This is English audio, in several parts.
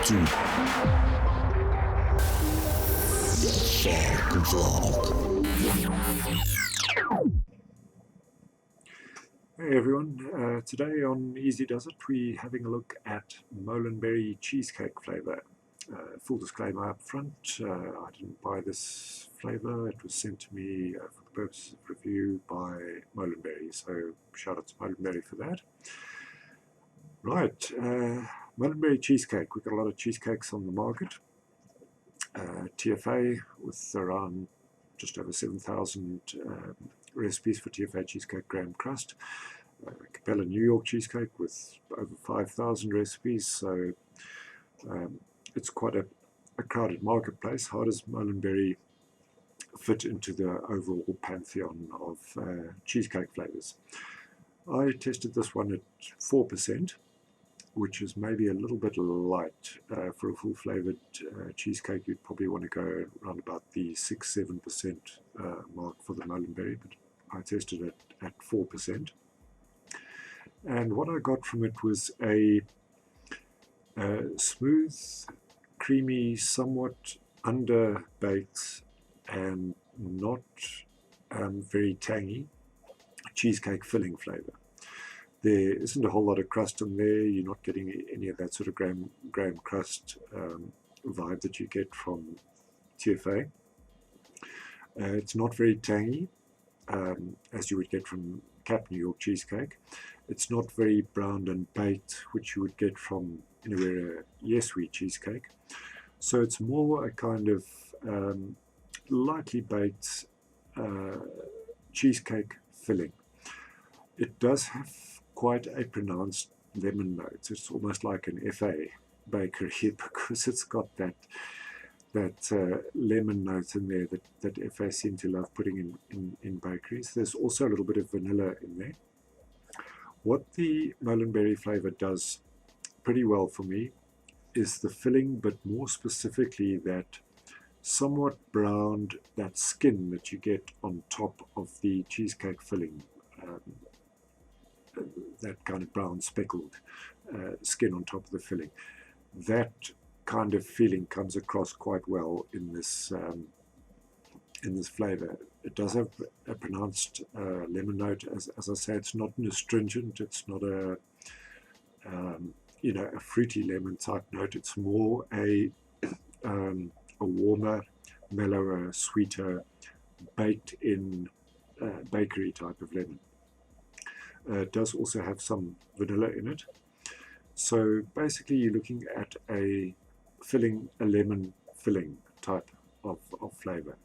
to Shark Vlog. Hey everyone, today on Easy Does It we're having a look at Molinberry Cheesecake flavour. Full disclaimer up front, I didn't buy this flavour, it was sent to me for the purpose of review by Molinberry, so shout out to Molinberry for that. Right, Molinberry Cheesecake, we've got a lot of cheesecakes on the market. TFA with around just over 7,000 recipes for TFA cheesecake graham crust. Capella New York cheesecake with over 5,000 recipes, so it's quite a crowded marketplace. How does Molinberry fit into the overall pantheon of cheesecake flavors? I tested this one at 4%, which is maybe a little bit light. For a full flavored cheesecake, you'd probably want to go around about the 6-7% mark for the Molinberry, but I tested it at 4%. And what I got from it was a smooth, creamy, somewhat underbaked and not very tangy cheesecake filling flavor. There isn't a whole lot of crust in there. You're not getting any of that sort of graham crust vibe that you get from TFA. It's not very tangy, as you would get from Cap New York cheesecake. It's not very browned and baked, which you would get from anywhere Yes Sweet cheesecake. So it's more a kind of lightly baked cheesecake filling. It does have quite a pronounced lemon note. It's almost like an FA bakery because it's got that lemon note in there that FA seem to love putting in bakeries. There's also a little bit of vanilla in there. What the Molinberry flavor does pretty well for me is the filling, but more specifically that somewhat browned, that skin that you get on top of the cheesecake filling. That kind of brown speckled skin on top of the filling. That kind of feeling comes across quite well in this flavor. It does have a pronounced lemon note. As I say, it's not an astringent. It's not a a fruity lemon type note. It's more a warmer, mellower, sweeter, baked in bakery type of lemon. It does also have some vanilla in it. So basically you're looking at a lemon filling type of flavor.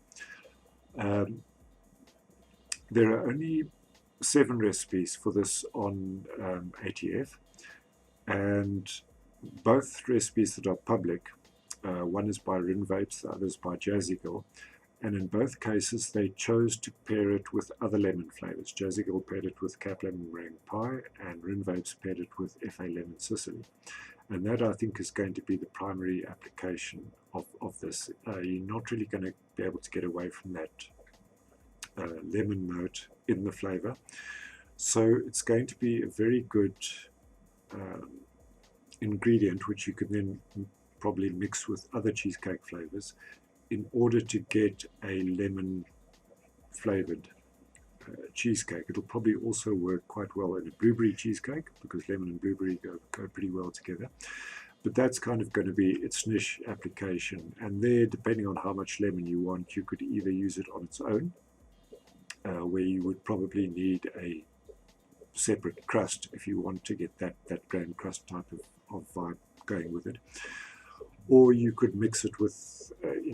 There are only 7 recipes for this on ATF, and both recipes that are public, one is by Rin Vapes, the other is by Jazzy Girl, and in both cases they chose to pair it with other lemon flavors. Jazzy Girl paired it with Cap Lemon Meringue Pie, and Rin Vapes paired it with FA Lemon Sicily. And that, I think, is going to be the primary application of this. You're not really going to be able to get away from that lemon note in the flavor. So it's going to be a very good ingredient, which you can then probably mix with other cheesecake flavors in order to get a lemon flavored cheesecake. It'll probably also work quite well in a blueberry cheesecake because lemon and blueberry go pretty well together. But that's kind of going to be its niche application. And there, depending on how much lemon you want, you could either use it on its own, where you would probably need a separate crust if you want to get that graham crust type of vibe going with it. Or you could mix it with,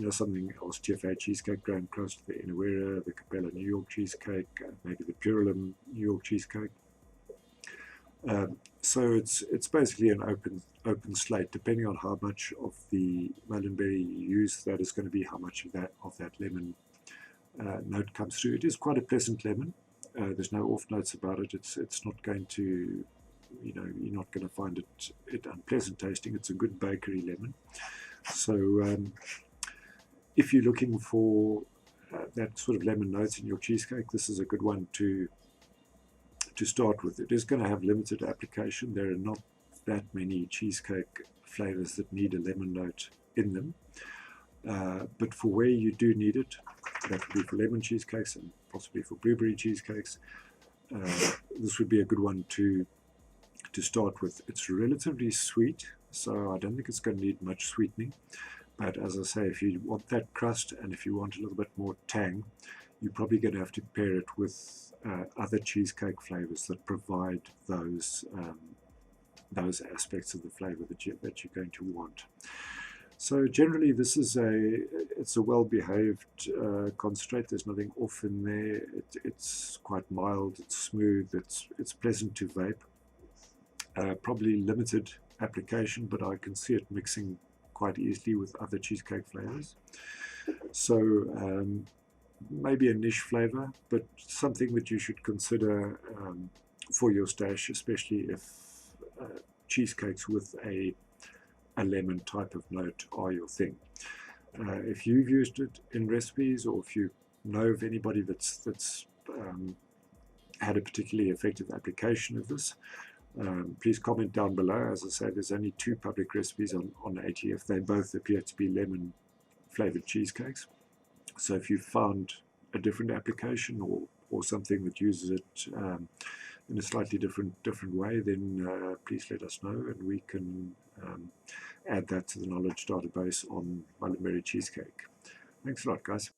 something else, TFA cheesecake graham crust, the Inawera, the Capella New York cheesecake, maybe the Purulum New York cheesecake. So it's basically an open slate. Depending on how much of the Molinberry you use, that is going to be how much of that lemon note comes through. It is quite a pleasant lemon. There's no off notes about it. It's not going to, you're not going to find it unpleasant tasting. It's a good bakery lemon. So if you're looking for that sort of lemon notes in your cheesecake, this is a good one to start with. It is going to have limited application. There are not that many cheesecake flavors that need a lemon note in them. But for where you do need it, that would be for lemon cheesecakes and possibly for blueberry cheesecakes. This would be a good one to start with. It's relatively sweet, so I don't think it's going to need much sweetening. But as I say, if you want that crust and if you want a little bit more tang, you're probably going to have to pair it with other cheesecake flavors that provide those aspects of the flavor that you're going to want. So generally, this is it's a well-behaved concentrate. There's nothing off in there. It's quite mild. It's smooth. It's pleasant to vape. Probably limited application, but I can see it mixing quite easily with other cheesecake flavors. So maybe a niche flavor, but something that you should consider for your stash, especially if cheesecakes with a lemon type of note are your thing. If you've used it in recipes, or if you know of anybody that's had a particularly effective application of this, please comment down below. As I say, there's only 2 public recipes on ATF. They both appear to be lemon flavored cheesecakes. So if you've found a different application or something that uses it in a slightly different way, then please let us know, and we can add that to the knowledge database on Molinberry Cheesecake. Thanks a lot, guys.